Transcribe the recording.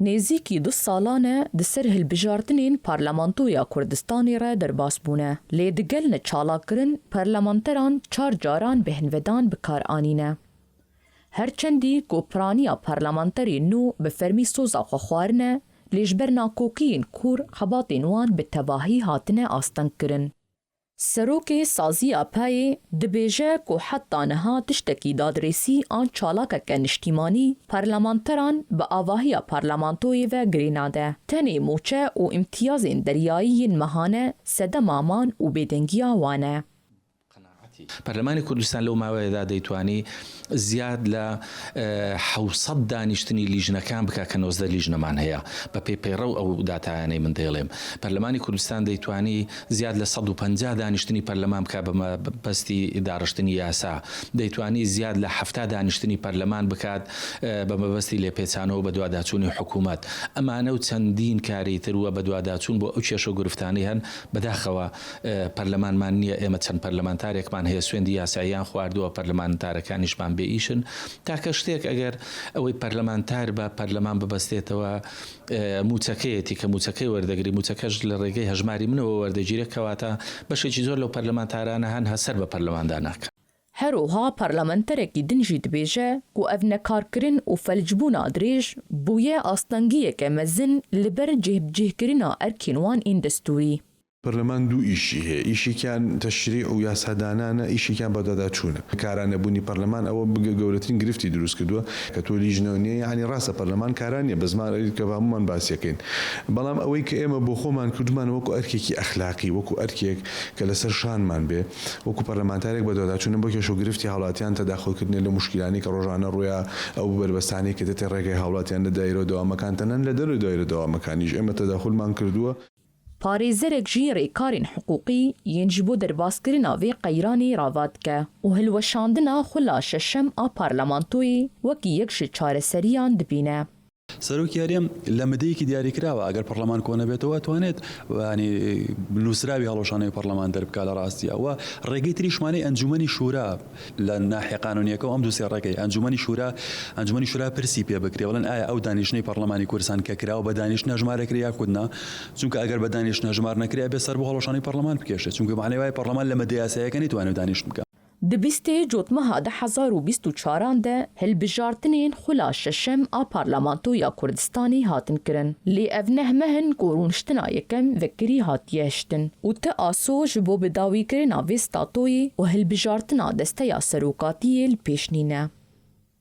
نێزیکی دو ساڵانە دسر هەڵبژاردنên Parlamentoya Kurdistanê re derbas bûne. Lê di gel neçalakirin parlamenteran 4 caran bi hinvedan bikar anîne. Herçendî gopiraniya parlamenterê nû bi fermî soza xwe xwarine, lê ji ber nakokiyên kûr xebatên wan bi tevahî hatine astenkirin. Serokê Saziya Peyê dibêje ku heta niha tiştekî dadrêsî an çalakeke niştîmanî parlamenteran bi avahiya parlamentoyê ve girê nade. Tenê moçe û imtiyazên deryayî yên mehane sedema man û bêdengiya wan e. پەرلەمانی کوردستان لەو ماوەیەدا دەیتوانی زیاد لە 700 دانیشتنی لیژنەکان بکە کە 90 لیژنەمان هەیە بە پێپەیڕە و ئەو داتایانەی من دەیڵێم. پەرلەمانی کوردستان دەیتوانی زیاد لە 150 دانیشتنی پەرلەمان بکە بە بەستی داڕشتنی یاسا. دەیتوانی زیاد لە 70 دانیشتنی پەرلەمان بکات بە مەبەستی لێپێچانەوە بە دواداچوونی حکوومەت. ئەمانە و چەندین کاری تر وە بە دواداچوون بۆ ئەو کێشە و گرفتانەی هەن بەداخەوە پەرلەمانمان نییە ئێمە چەند پەرلەمانتارێکمان هەیە سوێندی یاساییان خواردووە پەرلەمانتارەکانیشمان بێ ئیشن تاکە شتێک ئەگەر ئەوەی پەرلەمانتار بە پەرلەمان ببەستێتەوە موچەکەیەتی کە موچەکەی وەردەگری موچەکەش لە ڕێگەی هەژماری منەوە وەردەگیرێت کەواتە بەشێکی زۆر لەو پەرلەمانتارانە هەن هەسەر بە پەرلەماندا ناکەن. هەروەها پەرلەمانتەرێکی دنجی دبێژە ku ev nekarkirin û felcbûna dirêj bûye astengiyeke mezin li ber cêhbicêhkirina erkên wan ên destûrî. پەرلەمان دوو ئیشی هەیە، ئیشێکیان تەشریع و یاسادانانە، ئیشێکیان بەداداچوونە. کارانەبوونی پەرلەمان ئەوە گەورەترین گرفتی دروست کردووە کە تۆ لیژنەوە نییە، یعنی ڕاستە پەرلەمان کاران نیە بە زمانێک کە هەمومان باسیەکەین. بەڵام ئەوەی کە ئێمە بۆ خۆمان کردومان وەکو ئەرکێکی ئەخلاقی، وەکو ئەرکێک کە لەسەر شانمان بێ، وەکو پەرلەمانتارێک بەداداچوونە بۆ کێشە و گرفتی هاوڵاتیان تەداخڵکردنێ لە مشکلانی کە ڕۆژانە ڕوویە ئەو بربەستانی کە دێتە ڕێگەی هاوڵاتیان لە دایرە دەوامەکان تەنەن لە دەروی دایرە دەوامەکانیش ئێمە تەداخڵمان کردووە. پارێزەرێک ژی رێکارên حقوقî yên ji bo derbaskirina vê qeyranê ravat dike û hilweşandina xwila şeşem a parlamentoyê wekî yek ji çareseriyan dibîne. سەرۆکیاریان لە مدەیەکی دیاریکراوە ئەگەر پەرلەمان کۆنە بێتەوە توانێت ینی نووسراوی هەڵۆشانەوەی پەرلەمان دەربکا لە ڕاستیە و ڕێگەی تریشمانەی ئەنجومەنی شورا لە ناحیە قانونیەکە ئەم دووسێ ڕێگەی ئەنجومەنی شورا پرسی پێ بکرێ بڵێن ئایا ئەو دانیشتنەی پەرلەمانی کوردستان کە کراوە بە دانیشتنە ژمارەکرێ یا کودنا، چونکە ئەگەر بە دانیشتنە ژمار نەکرێ بێ سەر بۆ هەڵۆشانەی پەرلەمان بکێشێت، چونکە معنی وایە پەرلەمان لە مەدە یاساییەکە نەیتوانێت دانیشت بکات. Di bîstê cotmeha 2024 de hilbijartinên xwila şeşem a Parlamentoya Kurdistanê hatin kirin. Lê ev nehmehin ku rûniştina yekem vekirî hatiye hiştin û te aso ji bo bidawîkirina vê statoyê û hilbijartina desteya serokatiyê li pêşnîne.